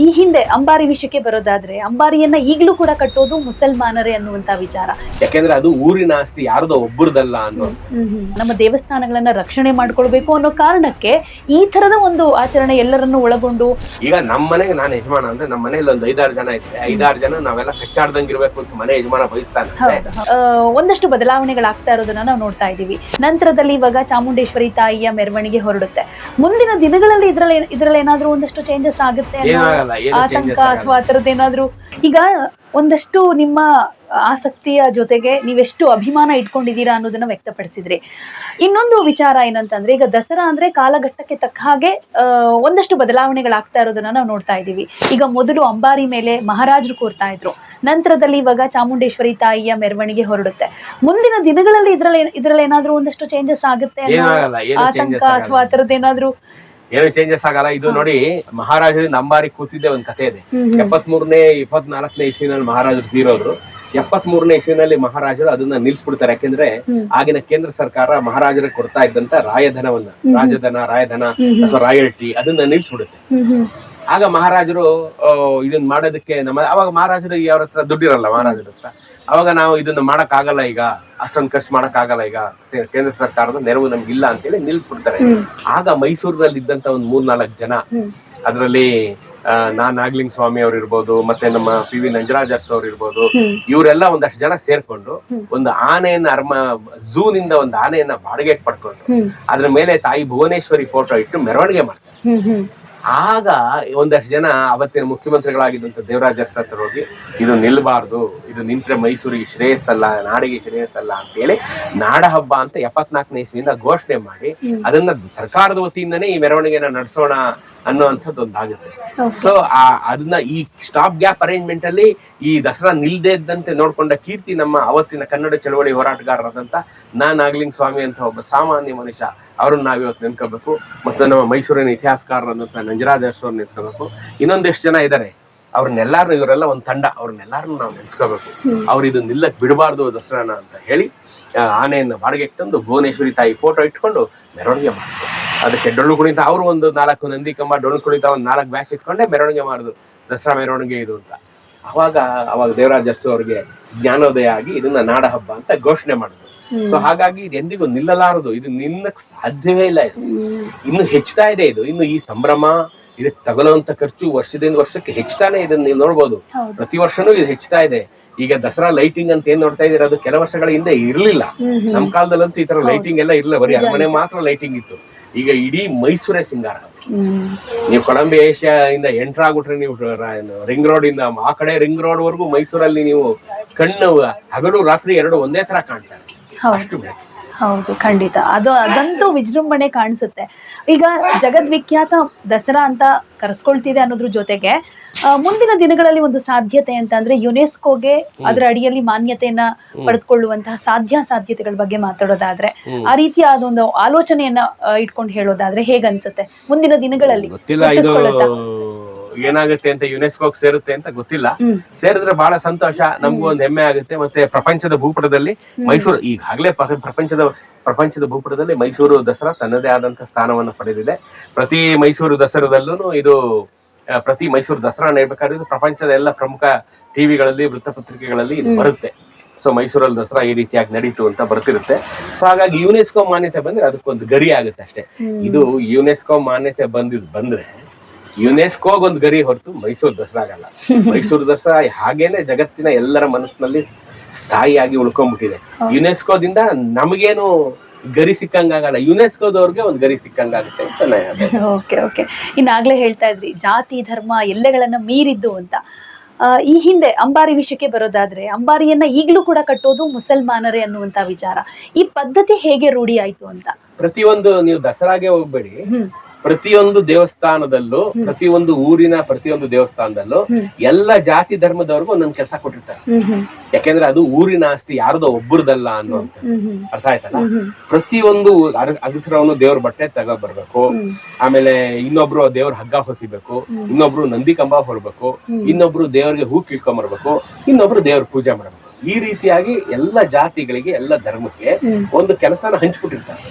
ಈ ಹಿಂದೆ ಅಂಬಾರಿ ವಿಷಯಕ್ಕೆ ಬರೋದಾದ್ರೆ ಅಂಬಾರಿಯನ್ನ ಈಗಲೂ ಕೂಡ ಕಟ್ಟೋದು ಮುಸಲ್ಮಾನರೇ ಅನ್ನುವಂತ ವಿಚಾರ. ಯಾಕೆಂದ್ರೆ ಅದು ಊರಿನ ಆಸ್ತಿ, ಯಾರ್ದೋ ಒಬ್ಬರದಲ್ಲ ಅನ್ನೋ ನಮ್ಮ ದೇವಸ್ಥಾನಗಳನ್ನ ರಕ್ಷಣೆ ಮಾಡ್ಕೊಳ್ಬೇಕು ಅನ್ನೋ ಕಾರಣಕ್ಕೆ ಈ ತರದ ಒಂದು ಆಚರಣೆ ಎಲ್ಲರನ್ನು ಒಳಗೊಂಡು. ಈಗ ನಮ್ಮ ಮನೆಗೆ ನಾನು ಯಜಮಾನ ಅಂದ್ರೆ ನಮ್ಮ ಮನೇಲಿ ಒಂದು 5-6 ಜನ ಇದ್ರೆ 5-6 ಜನ ನಾವೆಲ್ಲ ಕಚ್ಚಾಡ್ದಂಗ್ ಇರ್ಬೇಕು ಅಂತ ಮನೆ ಯಜಮಾನ ಬಯಸ್ತಾನೆ. ಒಂದಷ್ಟು ಬದಲಾವಣೆಗಳಾಗ್ತಾ ಇರೋದನ್ನ ನಾವು ನೋಡ್ತಾ ಇದೀವಿ. ನಂತರದಲ್ಲಿ ಇವಾಗ ಚಾಮುಂಡೇಶ್ವರಿ ತಾಯಿಯ ಮೆರವಣಿಗೆ ಹೊರಡುತ್ತೆ. ಮುಂದಿನ ದಿನಗಳಲ್ಲಿ ಇದ್ರಲ್ಲಿ ಏನಾದ್ರೂ ಒಂದಷ್ಟು ಚೇಂಜಸ್ ಆಗುತ್ತೆ ಆತಂಕ ಅಥವಾ ಆ ತರದ್ ಏನಾದ್ರು? ಈಗ ಒಂದಷ್ಟು ನಿಮ್ಮ ಆಸಕ್ತಿಯ ಜೊತೆಗೆ ನೀವೆಷ್ಟು ಅಭಿಮಾನ ಇಟ್ಕೊಂಡಿದ್ದೀರಾ ಅನ್ನೋದನ್ನ ವ್ಯಕ್ತಪಡಿಸಿದ್ರಿ. ಇನ್ನೊಂದು ವಿಚಾರ ಏನಂತಂದ್ರೆ, ಈಗ ದಸರಾ ಅಂದ್ರೆ ಕಾಲಘಟ್ಟಕ್ಕೆ ತಕ್ಕ ಹಾಗೆ ಒಂದಷ್ಟು ಬದಲಾವಣೆಗಳಾಗ್ತಾ ಇರೋದನ್ನ ನಾವು ನೋಡ್ತಾ ಇದೀವಿ. ಈಗ ಮೊದಲು ಅಂಬಾರಿ ಮೇಲೆ ಮಹಾರಾಜರು ಕೂರ್ತಾ ಇದ್ರು, ನಂತರದಲ್ಲಿ ಇವಾಗ ಚಾಮುಂಡೇಶ್ವರಿ ತಾಯಿಯ ಮೆರವಣಿಗೆ ಹೊರಡುತ್ತೆ. ಮುಂದಿನ ದಿನಗಳಲ್ಲಿ ಇದ್ರಲ್ಲಿ ಏನಾದ್ರೂ ಒಂದಷ್ಟು ಚೇಂಜಸ್ ಆಗುತ್ತೆ ಆತಂಕ ಅಥವಾ ಆ ತರದ್ ಏನಾದ್ರು? ಏನು ಚೇಂಜಸ್ ಆಗಲ್ಲ. ಇದು ನೋಡಿ, ಮಹಾರಾಜರಿಂದ ಅಂಬಾರಿ ಕೂತಿದ್ದೆ ಒಂದ್ ಕಥೆ ಇದೆ. 74ನೇ ಇಸ್ವಿನಲ್ಲಿ ಮಹಾರಾಜರು ತೀರೋದ್ರು. 73ನೇ ಇಸ್ವಿನಲ್ಲಿ ಮಹಾರಾಜರು ಅದನ್ನ ನಿಲ್ಸ್ಬಿಡ್ತಾರೆ. ಯಾಕೆಂದ್ರೆ ಆಗಿನ ಕೇಂದ್ರ ಸರ್ಕಾರ ಮಹಾರಾಜರಿಗೆ ಕೊಡ್ತಾ ಇದ್ದಂತ ರಾಯಧನ ಅಥವಾ ರಾಯಲ್ಟಿ ಅದನ್ನ ನಿಲ್ಸ್ಬಿಡುತ್ತೆ. ಆಗ ಮಹಾರಾಜರು ಇದನ್ನ ಮಾಡೋದಕ್ಕೆ ಅವಾಗ ಮಹಾರಾಜರು ಅವ್ರ ಹತ್ರ ದುಡ್ಡಿರಲ್ಲ ಮಹಾರಾಜರ ಹತ್ರ. ಅವಾಗ ನಾವು ಇದನ್ನ ಮಾಡಕ್ ಆಗಲ್ಲ, ಈಗ ಅಷ್ಟೊಂದು ಖರ್ಚು ಮಾಡಕ್ ಆಗಲ್ಲ, ಈಗ ಕೇಂದ್ರ ಸರ್ಕಾರದ ನೆರವು ನಮ್ಗಿಲ್ಲ ಅಂತೇಳಿ ನಿಲ್ಸ್ಬಿಡ್ತಾರೆ. ಆಗ ಮೈಸೂರಲ್ಲಿ ಇದ್ದಂತ ಒಂದ್ 3-4 ಜನ, ಅದರಲ್ಲಿ ನಾಗಲಿಂಗ ಸ್ವಾಮಿ ಅವ್ರು ಇರ್ಬೋದು, ಮತ್ತೆ ನಮ್ಮ ಪಿ ವಿ ನಂಜರಾಜ್ ಅವ್ರು ಇರ್ಬೋದು, ಇವರೆಲ್ಲ ಒಂದಷ್ಟು ಜನ ಸೇರ್ಕೊಂಡು ಒಂದು ಆನೆಯನ್ನ ಝೂನಿಂದ ಒಂದು ಆನೆಯನ್ನ ಬಾಡಿಗೆಗೆ ಪಡ್ಕೊಂಡು ಅದ್ರ ಮೇಲೆ ತಾಯಿ ಭುವನೇಶ್ವರಿ ಫೋಟೋ ಇಟ್ಟು ಮೆರವಣಿಗೆ ಮಾಡ್ತಾರೆ. ಆಗ ಒಂದಷ್ಟು ಜನ ಅವತ್ತಿನ ಮುಖ್ಯಮಂತ್ರಿಗಳಾಗಿದ್ದಂತ ದೇವರಾಜ ಅರಸ್ ಹತ್ರ ಹೋಗಿ, ಇದು ನಿಲ್ಬಾರ್ದು, ಇದು ನಿಂತ್ರೆ ಮೈಸೂರಿಗೆ ಶ್ರೇಯಸ್ಸಲ್ಲ, ನಾಡಿಗೆ ಶ್ರೇಯಸ್ಸಲ್ಲ ಅಂತ ಹೇಳಿ ನಾಡ ಹಬ್ಬ ಅಂತ 74ನೇ ಇಸ್ವಿಯಿಂದ ಘೋಷಣೆ ಮಾಡಿ ಅದನ್ನ ಸರ್ಕಾರದ ವತಿಯಿಂದನೇ ಈ ಮೆರವಣಿಗೆನ ನಡೆಸೋಣ ಅನ್ನೋಂಥದ್ದು ಒಂದಾಗುತ್ತೆ. ಸೊ ಅದನ್ನ ಈ ಸ್ಟಾಪ್ ಗ್ಯಾಪ್ ಅರೇಂಜ್ಮೆಂಟ್ ಅಲ್ಲಿ ಈ ದಸರಾ ನಿಲ್ದೇ ಇದ್ದಂತೆ ನೋಡ್ಕೊಂಡ ಕೀರ್ತಿ ನಮ್ಮ ಅವತ್ತಿನ ಕನ್ನಡ ಚಳವಳಿ ಹೋರಾಟಗಾರರಾದಂತ ನಾಗಲಿಂಗ ಸ್ವಾಮಿ ಅಂತ ಒಬ್ಬ ಸಾಮಾನ್ಯ ಮನುಷ್ಯ, ಅವ್ರನ್ನ ನಾವಿವತ್ತು ನೆನ್ಕೋಬೇಕು. ಮತ್ತು ನಮ್ಮ ಮೈಸೂರಿನ ಇತಿಹಾಸಕಾರರಾದಂತ ನಂಜರಾಜ್ ಅವ್ರನ್ನ ನೆನ್ಸ್ಕೋಬೇಕು. ಇನ್ನೊಂದೆಷ್ಟು ಜನ ಇದ್ದಾರೆ, ಅವ್ರನ್ನೆಲ್ಲಾರು, ಇವರೆಲ್ಲ ಒಂದು ತಂಡ, ಅವ್ರನ್ನೆಲ್ಲಾರನ್ನು ನಾವು ನೆನ್ಸ್ಕೋಬೇಕು. ಅವ್ರು ಇದು ನಿಲ್ಲಕ್ ಬಿಡಬಾರ್ದು ದಸರಾನ ಅಂತ ಹೇಳಿ ಆನೆಯನ್ನ ಬಾಡಿಗೆ ತಂದು ಭುವನೇಶ್ವರಿ ತಾಯಿ ಫೋಟೋ ಇಟ್ಕೊಂಡು ಮೆರವಣಿಗೆ ಮಾಡಿದ್ರು. ಅದಕ್ಕೆ ಡೊಳ್ಳು ಕುಣಿತ ಅವರು ಒಂದು 4 ನಂದಿ ಕಂಬ, ಡೊಳ್ಳು ಕುಣಿತ ಒಂದು 4 ಬ್ಯಾಚ್ ಇಟ್ಕೊಂಡೆ ಮೆರವಣಿಗೆ ಮಾಡಿದ್ರು. ದಸರಾ ಮೆರವಣಿಗೆ ಇದು ಅಂತ. ಅವಾಗ ದೇವರಾಜ ಅರಸು ಅವ್ರಿಗೆ ಜ್ಞಾನೋದಯ ಆಗಿ ಇದನ್ನ ನಾಡ ಹಬ್ಬ ಅಂತ ಘೋಷಣೆ ಮಾಡಿದ್ರು. ಸೊ ಹಾಗಾಗಿ ಇದು ಎಂದಿಗೂ ನಿಲ್ಲಲಾರದು, ಇದು ನಿಲ್ಲಕ್ ಸಾಧ್ಯವೇ ಇಲ್ಲ. ಇದು ಇನ್ನು ಹೆಚ್ಚುತ್ತಾ ಇದೆ. ಇದು ಇನ್ನು ಈ ಸಂಭ್ರಮ, ಇದಕ್ಕೆ ತಗೊಳ್ಳುವಂತ ಖರ್ಚು ವರ್ಷದಿಂದ ವರ್ಷಕ್ಕೆ ಹೆಚ್ಚುತ್ತಾನೆ. ಇದನ್ನ ನೀವು ನೋಡ್ಬೋದು, ಪ್ರತಿ ವರ್ಷನೂ ಇದು ಹೆಚ್ಚುತ್ತಾ ಇದೆ. ಈಗ ದಸರಾ ಲೈಟಿಂಗ್ ಅಂತ ಏನ್ ನೋಡ್ತಾ ಇದೀರ, ಅದು ಕೆಲ ವರ್ಷಗಳ ಹಿಂದೆ ಇರ್ಲಿಲ್ಲ. ನಮ್ ಕಾಲದಲ್ಲಂತೂ ಈ ತರ ಲೈಟಿಂಗ್ ಎಲ್ಲ ಇರ್ಲಿಲ್ಲ, ಬರೀ ಅರಮನೆ ಮಾತ್ರ ಲೈಟಿಂಗ್ ಇತ್ತು. ಈಗ ಇಡೀ ಮೈಸೂರೇ ಸಿಂಗಾರ. ನೀವು ಕೊಳಂಬಿ ಏಷ್ಯಾ ಇಂದ ಎಂಟರ್ ಆಗ್ಬಿಟ್ರೆ, ನೀವು ರಿಂಗ್ ರೋಡ್ ಇಂದ ಆ ಕಡೆ ರಿಂಗ್ ರೋಡ್ ವರ್ಗು ಮೈಸೂರಲ್ಲಿ ನೀವು ಕಣ್ಣು ಹಗಲು ರಾತ್ರಿ ಎರಡು ಒಂದೇ ತರ ಕಾಣ್ತಾರೆ, ಅಷ್ಟು ಬೆಳಕು. ಹೌದು, ಖಂಡಿತ. ಅದಂತೂ ವಿಜೃಂಭಣೆ ಕಾಣಿಸುತ್ತೆ. ಈಗ ಜಗದ್ವಿಖ್ಯಾತ ದಸರಾ ಅಂತ ಕರೆಸ್ಕೊಳ್ತಿದೆ ಅನ್ನೋದ್ರ ಜೊತೆಗೆ ಮುಂದಿನ ದಿನಗಳಲ್ಲಿ ಒಂದು ಸಾಧ್ಯತೆ ಅಂತ ಅಂದ್ರೆ ಯುನೆಸ್ಕೋಗೆ ಅದರ ಅಡಿಯಲ್ಲಿ ಮಾನ್ಯತೆಯನ್ನ ಪಡೆದುಕೊಳ್ಳುವಂತಹ ಸಾಧ್ಯತೆಗಳ ಬಗ್ಗೆ ಮಾತಾಡೋದಾದ್ರೆ, ಆ ರೀತಿಯ ಅದೊಂದು ಆಲೋಚನೆಯನ್ನ ಇಟ್ಕೊಂಡು ಹೇಳೋದಾದ್ರೆ ಹೇಗನ್ಸುತ್ತೆ ಮುಂದಿನ ದಿನಗಳಲ್ಲಿ? ಗೊತ್ತಿಲ್ಲ ಇದು ಏನಾಗುತ್ತೆ ಅಂತ, ಯುನೆಸ್ಕೋಗೆ ಸೇರುತ್ತೆ ಅಂತ ಗೊತ್ತಿಲ್ಲ. ಸೇರಿದ್ರೆ ಬಹಳ ಸಂತೋಷ, ನಮಗೂ ಒಂದು ಹೆಮ್ಮೆ ಆಗುತ್ತೆ. ಮತ್ತೆ ಪ್ರಪಂಚದ ಭೂಪಟದಲ್ಲಿ ಮೈಸೂರು ಈಗಾಗಲೇ ಪ್ರಪಂಚದ ಭೂಪಟದಲ್ಲಿ ಮೈಸೂರು ದಸರಾ ತನ್ನದೇ ಆದಂತ ಸ್ಥಾನವನ್ನು ಪಡೆದಿದೆ. ಪ್ರತಿ ಮೈಸೂರು ದಸರಾದಲ್ಲೂ ಇದು ಪ್ರತಿ ಮೈಸೂರು ದಸರಾ ನಡೀಬೇಕಾದ್ರೆ ಇದು ಪ್ರಪಂಚದ ಎಲ್ಲ ಪ್ರಮುಖ ಟಿವಿಗಳಲ್ಲಿ, ವೃತ್ತಪತ್ರಿಕೆಗಳಲ್ಲಿ ಇದು ಬರುತ್ತೆ. ಸೊ ಮೈಸೂರಲ್ಲಿ ದಸರಾ ಈ ರೀತಿಯಾಗಿ ನಡೀತು ಅಂತ ಬರ್ತಿರುತ್ತೆ. ಸೊ ಹಾಗಾಗಿ ಯುನೆಸ್ಕೋ ಮಾನ್ಯತೆ ಬಂದ್ರೆ ಅದಕ್ಕೊಂದು ಗರಿ ಆಗುತ್ತೆ ಅಷ್ಟೇ. ಇದು ಯುನೆಸ್ಕೋ ಮಾನ್ಯತೆ ಬಂದ್ರೆ ಯುನೆಸ್ಕೋಗೊಂದು ಗರಿ ಹೊರತು ಮೈಸೂರು ದಸರಾ ಆಗಲ್ಲ. ಮೈಸೂರು ದಸರಾ ಹಾಗೇನೆ ಜಗತ್ತಿನ ಎಲ್ಲರ ಮನಸ್ಸಿನಲ್ಲಿ ಸ್ಥಾಯಿಯಾಗಿ ಉಳ್ಕೊಂಡ್ಬಿಟ್ಟಿದೆ. ಯುನೆಸ್ಕೋದಿಂದ ನಮಗೇನು ಗರಿ ಸಿಕ್ಕಂಗಾಗಲ್ಲ, ಯುನೆಸ್ಕೋದವ್ರಿಗೆ ಒಂದು ಗರಿ ಸಿಕ್ಕಂಗಾಗುತ್ತೆ ಅಂತ. ಓಕೆ. ಇನ್ನಾಗ್ಲೇ ಹೇಳ್ತಾ ಇದ್ರಿ ಜಾತಿ ಧರ್ಮ ಎಲ್ಲೆಗಳನ್ನ ಮೀರಿದ್ದು ಅಂತ. ಈ ಹಿಂದೆ ಅಂಬಾರಿ ವಿಷಯಕ್ಕೆ ಬರೋದಾದ್ರೆ ಅಂಬಾರಿಯನ್ನ ಈಗಲೂ ಕೂಡ ಕಟ್ಟೋದು ಮುಸಲ್ಮಾನರೇ ಅನ್ನುವಂತ ವಿಚಾರ. ಈ ಪದ್ಧತಿ ಹೇಗೆ ರೂಢಿ ಆಯ್ತು ಅಂತ? ಪ್ರತಿಯೊಂದು ನೀವು ದಸರಾಗೆ ಹೋಗ್ಬೇಡಿ, ಪ್ರತಿಯೊಂದು ದೇವಸ್ಥಾನದಲ್ಲೂ, ಪ್ರತಿಯೊಂದು ಊರಿನ ಪ್ರತಿಯೊಂದು ದೇವಸ್ಥಾನದಲ್ಲೂ ಎಲ್ಲ ಜಾತಿ ಧರ್ಮದವ್ರಿಗೂ ಒಂದೊಂದು ಕೆಲಸ ಕೊಟ್ಟಿರ್ತಾರೆ. ಯಾಕೆಂದ್ರೆ ಅದು ಊರಿನ ಆಸ್ತಿ, ಯಾರದೋ ಒಬ್ಬರದಲ್ಲ ಅನ್ನುವಂತ ಅರ್ಥ ಆಯ್ತಲ್ಲ. ಪ್ರತಿಯೊಂದು ಅಗಸರವನು ದೇವ್ರ ಬಟ್ಟೆ ತಗೊಬರ್ಬೇಕು, ಆಮೇಲೆ ಇನ್ನೊಬ್ರು ದೇವ್ರ ಹಗ್ಗ ಹೊಸಿಬೇಕು, ಇನ್ನೊಬ್ರು ನಂದಿ ಕಂಬ ಹೊರಬೇಕು, ಇನ್ನೊಬ್ರು ದೇವ್ರಿಗೆ ಹೂ ಕಿಳ್ಕೊಂಬರ್ಬೇಕು, ಇನ್ನೊಬ್ರು ದೇವ್ರ ಪೂಜೆ ಮಾಡ್ಬೇಕು. ಈ ರೀತಿಯಾಗಿ ಎಲ್ಲ ಜಾತಿಗಳಿಗೆ, ಎಲ್ಲ ಧರ್ಮಕ್ಕೆ ಒಂದು ಕೆಲಸನ ಹಂಚ್ಬಿಟ್ಟಿರ್ತಾರೆ.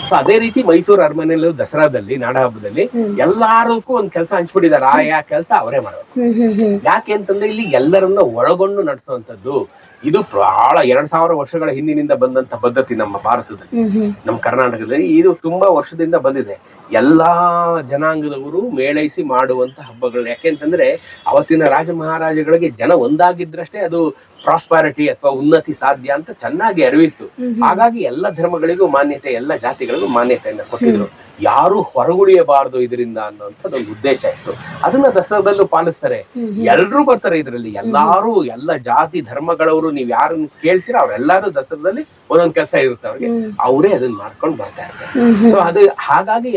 ಸೊ ಅದೇ ರೀತಿ ಮೈಸೂರು ಅರಮನೆಯಲ್ಲೂ ದಸರಾದಲ್ಲಿ ನಾಡ ಹಬ್ಬದಲ್ಲಿ ಎಲ್ಲಾರಕ್ಕೂ ಒಂದ್ ಕೆಲಸ ಹಂಚ್ಬಿಟ್ಟಿದ್ದಾರೆ. ಆ ಕೆಲಸ ಅವರೇ ಮಾಡೋದು. ಯಾಕೆ ಅಂತಂದ್ರೆ ಇಲ್ಲಿ ಎಲ್ಲರನ್ನ ಒಳಗೊಂಡು ನಡೆಸುವಂತದ್ದು. ಇದು ಬಹಳ 2000 ವರ್ಷಗಳ ಹಿಂದಿನಿಂದ ಬಂದಂತ ಪದ್ಧತಿ ನಮ್ಮ ಭಾರತದಲ್ಲಿ, ನಮ್ಮ ಕರ್ನಾಟಕದಲ್ಲಿ ಇದು ತುಂಬಾ ವರ್ಷದಿಂದ ಬಂದಿದೆ. ಎಲ್ಲಾ ಜನಾಂಗದವರು ಮೇಳೈಸಿ ಮಾಡುವಂತ ಹಬ್ಬಗಳು. ಯಾಕೆಂತಂದ್ರೆ ಅವತ್ತಿನ ರಾಜ ಮಹಾರಾಜಗಳಿಗೆ ಜನ ಒಂದಾಗಿದ್ರಷ್ಟೇ ಅದು ಪ್ರಾಸ್ಪಾರಿಟಿ ಅಥವಾ ಉನ್ನತಿ ಸಾಧ್ಯ ಅಂತ ಚೆನ್ನಾಗಿ ಅರಿವಿತ್ತು. ಹಾಗಾಗಿ ಎಲ್ಲ ಧರ್ಮಗಳಿಗೂ ಮಾನ್ಯತೆ, ಎಲ್ಲ ಜಾತಿಗಳಿಗೂ ಮಾನ್ಯತೆಯನ್ನ ಕೊಟ್ಟಿದ್ರು. ಯಾರು ಹೊರಗುಳಿಯಬಾರದು ಇದರಿಂದ ಅನ್ನೋಂಥದ್ದು ಒಂದು ಉದ್ದೇಶ ಇತ್ತು. ಅದನ್ನ ದಸರಾದಲ್ಲೂ ಪಾಲಿಸ್ತಾರೆ. ಎಲ್ರೂ ಬರ್ತಾರೆ ಇದರಲ್ಲಿ, ಎಲ್ಲಾರು, ಎಲ್ಲ ಜಾತಿ ಧರ್ಮಗಳವರು. ನೀವ್ ಯಾರನ್ನ ಕೇಳ್ತೀರಾ ಅವ್ರೆಲ್ಲಾರು ದಸರಾದಲ್ಲಿ ಒಂದೊಂದ್ ಕೆಲಸ ಇರುತ್ತೆ ಅವ್ರಿಗೆ, ಅವರೇ ಅದನ್ನ ಮಾಡ್ಕೊಂಡು ಬರ್ತಾ ಇರ್ತಾರೆ. ಸೊ ಅದು ಹಾಗಾಗಿ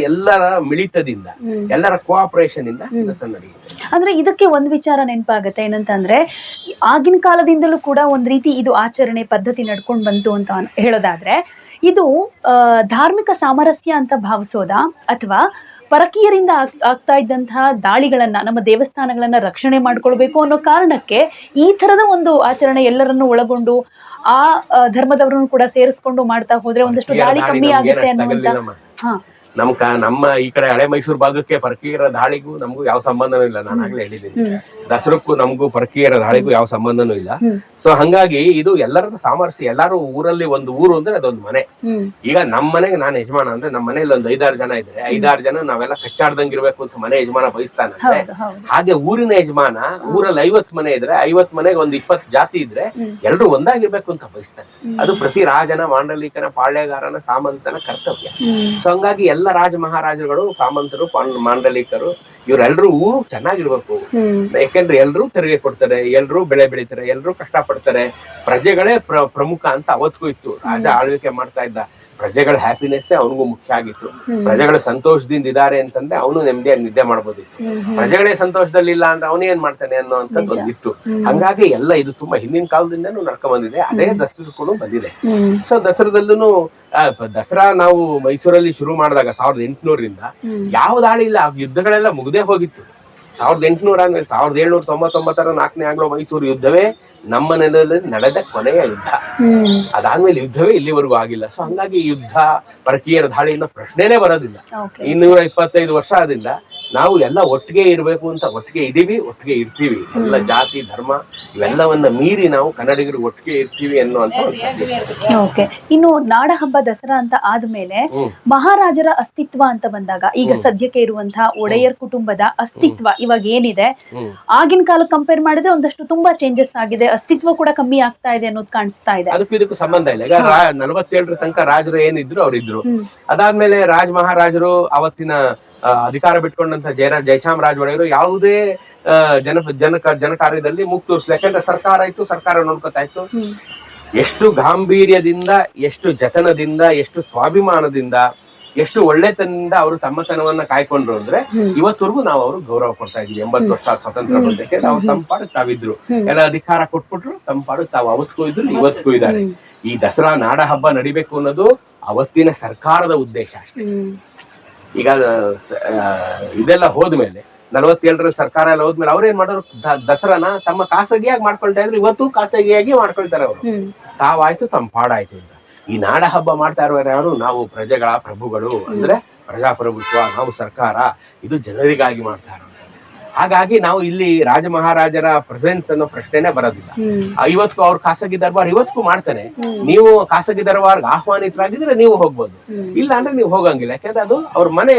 ಎಲ್ಲರ ಮಿಳಿತದಿಂದ, ಎಲ್ಲರ ಕೋಆಪರೇಷನ್ ಇಂದ ದಸರಾ ನಡೆಯುತ್ತೆ. ಅಂದ್ರೆ ಇದಕ್ಕೆ ಒಂದ್ ವಿಚಾರ ನೆನಪಾಗತ್ತೆ, ಏನಂತಂದ್ರೆ ಆಗಿನ ಕಾಲದಿಂದಲೂ ಕೂಡ ಒಂದ್ ರೀತಿ ಇದು ಆಚರಣೆ ಪದ್ಧತಿ ನಡ್ಕೊಂಡ್ ಬಂತು ಅಂತ ಹೇಳೋದಾದ್ರೆ, ಇದು ಧಾರ್ಮಿಕ ಸಾಮರಸ್ಯ ಅಂತ ಭಾವಿಸೋದಾ ಅಥವಾ ಪರಕೀಯರಿಂದ ಆಗ್ತಾ ಇದ್ದಂತಹ ದಾಳಿಗಳನ್ನ, ನಮ್ಮ ದೇವಸ್ಥಾನಗಳನ್ನ ರಕ್ಷಣೆ ಮಾಡ್ಕೊಳ್ಬೇಕು ಅನ್ನೋ ಕಾರಣಕ್ಕೆ ಈ ತರದ ಒಂದು ಆಚರಣೆ ಎಲ್ಲರನ್ನು ಒಳಗೊಂಡು ಆ ಧರ್ಮದವರನ್ನು ಕೂಡ ಸೇರಿಸ್ಕೊಂಡು ಮಾಡ್ತಾ ಹೋದ್ರೆ ಒಂದಷ್ಟು ದಾಳಿ ಕಮ್ಮಿ ಆಗುತ್ತೆ ಅನ್ನುವಂತ. ನಮ್ಮ ಈ ಕಡೆ ಹಳೆ ಮೈಸೂರು ಭಾಗಕ್ಕೆ ಪರಕೀಯರ ದಾಳಿಗೂ ನಮಗೂ ಯಾವ ಸಂಬಂಧನೂ ಇಲ್ಲ. ನಾನು ಆಗ್ಲೇ ಹೇಳಿದ್ದೀನಿ, ದಸರಕ್ಕೂ ನಮಗೂ ಪರಕೀಯರ ದಾಳಿಗೂ ಯಾವ ಸಂಬಂಧನೂ ಇಲ್ಲ. ಸೊ ಹಂಗಾಗಿ ಇದು ಎಲ್ಲರ ಸಾಮರಸ್ಯ. ಎಲ್ಲಾರು ಊರಲ್ಲಿ ಒಂದು ಊರು ಅಂದ್ರೆ ಅದೊಂದು ಮನೆ. ಈಗ ನಮ್ಮ ಮನೆಗೆ ನಾನು ಯಜಮಾನ ಅಂದ್ರೆ ನಮ್ಮ ಮನೇಲಿ ಒಂದು 5-6 ಜನ ಇದ್ರೆ 5-6 ಜನ ನಾವೆಲ್ಲ ಕಚ್ಚಾಡ್ದಂಗಿರ್ಬೇಕು ಅಂತ ಮನೆ ಯಜಮಾನ ಬಯಸ್ತಾನಂದ್ರೆ, ಹಾಗೆ ಊರಿನ ಯಜಮಾನ ಊರಲ್ಲಿ 50 ಮನೆ ಇದ್ರೆ 50 ಮನೆಗೆ ಒಂದು 20 ಜಾತಿ ಇದ್ರೆ ಎಲ್ರು ಒಂದಾಗಿರ್ಬೇಕು ಅಂತ ಬಯಸ್ತಾನೆ. ಅದು ಪ್ರತಿ ರಾಜನ, ಮಾಂಡಲಿಕನ, ಪಾಳ್ಯಗಾರನ, ಸಾಮಂತನ ಕರ್ತವ್ಯ. ಸೊ ಹಂಗಾಗಿ ಎಲ್ಲ ರಾಜ ಮಹಾರಾಜರುಗಳು, ಸಾಮಂತರು, ಮಾಂಡಲಿಕರು ಇವರೆಲ್ಲರೂ ಊರು ಚೆನ್ನಾಗಿರ್ಬೇಕು. ಯಾಕೆಂದ್ರೆ ಎಲ್ರೂ ತೆರಿಗೆ ಕೊಡ್ತಾರೆ, ಎಲ್ರೂ ಬೆಳೆ ಬೆಳಿತಾರೆ, ಎಲ್ರೂ ಕಷ್ಟಪಡ್ತಾರೆ. ಪ್ರಜೆಗಳೇ ಪ್ರಮುಖ ಅಂತ ಅವತ್ತಿಗೂ ಇತ್ತು. ರಾಜ ಆಳ್ವಿಕೆ ಮಾಡ್ತಾ ಇದ್ದ, ಪ್ರಜೆಗಳ ಹ್ಯಾಪಿನೆಸ್ ಅವನಿಗೂ ಮುಖ್ಯ ಆಗಿತ್ತು. ಪ್ರಜೆಗಳ ಸಂತೋಷದಿಂದ ಇದಾರೆ ಅಂತಂದ್ರೆ ಅವನು ನೆಮ್ಮದಿಯಾಗಿ ನಿದ್ದೆ ಮಾಡ್ಬೋದಿತ್ತು. ಪ್ರಜೆಗಳೇ ಸಂತೋಷದಲ್ಲಿ ಇಲ್ಲ ಅಂದ್ರೆ ಅವನೇನ್ ಮಾಡ್ತಾನೆ ಅನ್ನೋ ಅಂತ ಬಂದಿತ್ತು. ಹಂಗಾಗಿ ಎಲ್ಲ ಇದು ತುಂಬಾ ಹಿಂದಿನ ಕಾಲದಿಂದನೂ ನಡ್ಕೊಂಡ್ ಬಂದಿದೆ. ಅದೇ ದಸರಾ ಬಂದಿದೆ. ಸೊ ದಸರಾದಲ್ಲೂ ದಸರಾ ನಾವು ಮೈಸೂರಲ್ಲಿ ಶುರು ಮಾಡಿದಾಗ 1800ರಿಂದ ಯಾವ ದಾಳಿ ಇಲ್ಲ, ಯುದ್ಧಗಳೆಲ್ಲ ಮುಗ್ದೇ ಹೋಗಿತ್ತು. 1800 ಆದ್ಮೇಲೆ 1799 4ನೇ ಆಂಗ್ಲೋ ಮೈಸೂರು ಯುದ್ಧವೇ ನಮ್ಮ ನೆಲದಲ್ಲಿ ನಡೆದ ಕೊನೆಯ ಯುದ್ಧ. ಅದಾದ್ಮೇಲೆ ಯುದ್ಧವೇ ಇಲ್ಲಿವರೆಗೂ ಆಗಿಲ್ಲ. ಸೊ ಹಂಗಾಗಿ ಯುದ್ಧ, ಪರಕೀಯರ ದಾಳಿ ಅನ್ನೋ ಪ್ರಶ್ನೆನೇ ಬರೋದಿಲ್ಲ. 225 ವರ್ಷ ಆದಿಂದ ನಾವು ಎಲ್ಲ ಒಟ್ಟಿಗೆ ಇರ್ಬೇಕು ಅಂತ ಒಟ್ಟಿಗೆ ಇದೀವಿ, ಒಟ್ಟಿಗೆ ಇರ್ತೀವಿ. ಎಲ್ಲ ಜಾತಿ ಧರ್ಮ ಇವೆಲ್ಲವನ್ನ ಮೀರಿ ನಾವು ಕನ್ನಡಿಗರು ಒಟ್ಟಿಗೆ ಇರ್ತೀವಿ ಅನ್ನುವಂತ ಓಕೆ. ಇನ್ನು ನಾಡ ಹಬ್ಬ ದಸರಾ ಅಂತ ಆದ್ಮೇಲೆ ಮಹಾರಾಜರ ಅಸ್ತಿತ್ವ ಅಂತ ಬಂದಾಗ, ಈಗ ಸದ್ಯಕ್ಕೆ ಇರುವಂತಹ ಒಡೆಯರ್ ಕುಟುಂಬದ ಅಸ್ತಿತ್ವ ಇವಾಗ ಏನಿದೆ, ಆಗಿನ ಕಾಲ ಕಂಪೇರ್ ಮಾಡಿದ್ರೆ ಒಂದಷ್ಟು ತುಂಬಾ ಚೇಂಜಸ್ ಆಗಿದೆ, ಅಸ್ತಿತ್ವ ಕೂಡ ಕಮ್ಮಿ ಆಗ್ತಾ ಇದೆ ಅನ್ನೋದು ಕಾಣಿಸ್ತಾ ಇದೆ. ಅದಕ್ಕೂ ಇದಕ್ಕೂ ಸಂಬಂಧ ಇಲ್ಲ. ಈಗ 47ರ ತನಕ ರಾಜರು ಏನಿದ್ರು ಅವ್ರಿದ್ರು. ಅದಾದ್ಮೇಲೆ ರಾಜ ಮಹಾರಾಜರು ಅವತ್ತಿನ ಅಧಿಕಾರ ಬಿಟ್ಕೊಂಡಂತ ಜಯಚಾಮರಾಜ ಒಡೆಯರು ಯಾವುದೇ ಜನಕಾರ್ಯದಲ್ಲಿ ಮುಕ್ತ ತೋರಿಸ್ಲಿ. ಯಾಕಂದ್ರೆ ಸರ್ಕಾರ ಇತ್ತು, ಸರ್ಕಾರ ನೋಡ್ಕೊತಾ ಇತ್ತು. ಎಷ್ಟು ಗಾಂಭೀರ್ಯದಿಂದ, ಎಷ್ಟು ಜತನದಿಂದ, ಎಷ್ಟು ಸ್ವಾಭಿಮಾನದಿಂದ, ಎಷ್ಟು ಒಳ್ಳೆತನದಿಂದ ಅವರು ತಮ್ಮತನವನ್ನ ಕಾಯ್ಕೊಂಡ್ರು ಅಂದ್ರೆ ಇವತ್ತವರೆಗೂ ನಾವು ಅವ್ರು ಗೌರವ ಕೊಡ್ತಾ ಇದೀವಿ. 80 ವರ್ಷ ಸ್ವತಂತ್ರ ಬಂದಕ್ಕೆ ಅವ್ರು ತಂಪಾಡು ತಾವಿದ್ರು. ಎಲ್ಲ ಅಧಿಕಾರ ಕೊಟ್ಬಿಟ್ರು, ತಂಪಾಡು ತಾವು ಅವತ್ತಿಗೂ ಇದ್ರು, ಇವತ್ತಿಗೂ ಇದ್ದಾರೆ. ಈ ದಸರಾ ನಾಡ ಹಬ್ಬ ನಡಿಬೇಕು ಅನ್ನೋದು ಅವತ್ತಿನ ಸರ್ಕಾರದ ಉದ್ದೇಶ ಅಷ್ಟೇ. ಈಗ ಇದೆಲ್ಲ ಹೋದ್ಮೇಲೆ 47ರಲ್ಲಿ ಸರ್ಕಾರ ಎಲ್ಲ ಹೋದ್ಮೇಲೆ ಅವ್ರೇನ್ ಮಾಡೋರು, ದಸರಾನ ತಮ್ಮ ಖಾಸಗಿಯಾಗಿ ಮಾಡ್ಕೊಳ್ತಾ ಇದ್ರು. ಇವತ್ತು ಖಾಸಗಿಯಾಗಿ ಮಾಡ್ಕೊಳ್ತಾರೆ ಅವರು. ತಾವಾಯ್ತು ತಮ್ಮ ಪಾಡಾಯ್ತು ಅಂತ. ಈ ನಾಡ ಹಬ್ಬ ಮಾಡ್ತಾ ಇರೋರು ಯಾರು? ನಾವು ಪ್ರಜೆಗಳ ಪ್ರಭುಗಳು, ಅಂದ್ರೆ ಪ್ರಜಾಪ್ರಭುತ್ವ, ನಾವು ಸರ್ಕಾರ, ಇದು ಜನರಿಗಾಗಿ ಮಾಡ್ತಾ ಇರೋದು. ಹಾಗಾಗಿ ನಾವು ಇಲ್ಲಿ ರಾಜ ಮಹಾರಾಜರ ಪ್ರೆಸೆನ್ಸ್ ಅನ್ನೋ ಪ್ರಶ್ನೆನೇ ಬರೋದಿಲ್ಲ. ಇವತ್ತು ಅವ್ರ ಖಾಸಗಿ ದರ್ಬಾರ್ ಇವತ್ತಿಗೂ ಮಾಡ್ತಾನೆ. ನೀವು ಖಾಸಗಿ ದರ್ಬಾರ್ಗೆ ಆಹ್ವಾನಿತರಾಗಿದ್ರೆ ನೀವು ಹೋಗ್ಬೋದು, ಇಲ್ಲ ಅಂದ್ರೆ ನೀವು ಹೋಗಂಗಿಲ್ಲ. ಯಾಕಂದ್ರೆ ಅದು ಅವ್ರ ಮನೆ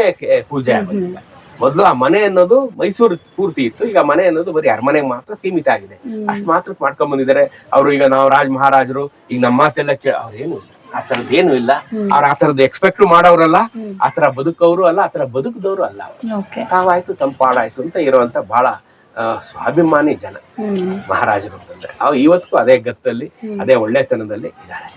ಪೂಜೆ ಆಗೋದಿಲ್ಲ. ಮೊದ್ಲು ಆ ಮನೆ ಅನ್ನೋದು ಮೈಸೂರು ಪೂರ್ತಿ ಇತ್ತು. ಈಗ ಮನೆ ಅನ್ನೋದು ಬರೀ ಅರಮನೆಗೆ ಮಾತ್ರ ಸೀಮಿತ ಆಗಿದೆ. ಅಷ್ಟ್ ಮಾತ್ರ ಮಾಡ್ಕೊಂಡ್ ಬಂದಿದ್ದಾರೆ ಅವರು. ಈಗ ನಾವು ರಾಜ ಮಹಾರಾಜರು ಈಗ ನಮ್ಮ ಮಾತೆಲ್ಲ ಅವ್ರೇನು ಇಲ್ಲ, ಆ ತರದ್ ಏನು ಇಲ್ಲ. ಅವ್ರ ಆ ತರದ್ ಎಕ್ಸ್ಪೆಕ್ಟ್ ಮಾಡೋರಲ್ಲ, ಆ ತರ ಬದುಕವರು ಅಲ್ಲ, ಆ ತರ ಬದುಕದವರು ಅಲ್ಲ. ತಾವಾಯ್ತು ತಂಪಾಡಾಯ್ತು ಅಂತ ಇರುವಂತ ಬಹಳ ಸ್ವಾಭಿಮಾನಿ ಜನ ಮಹಾರಾಜರು ಅಂತಂದ್ರೆ. ಅವ್ರು ಇವತ್ತಿಗೂ ಅದೇ ಗತ್ತಲ್ಲಿ, ಅದೇ ಒಳ್ಳೆತನದಲ್ಲಿ ಇದ್ದಾರೆ.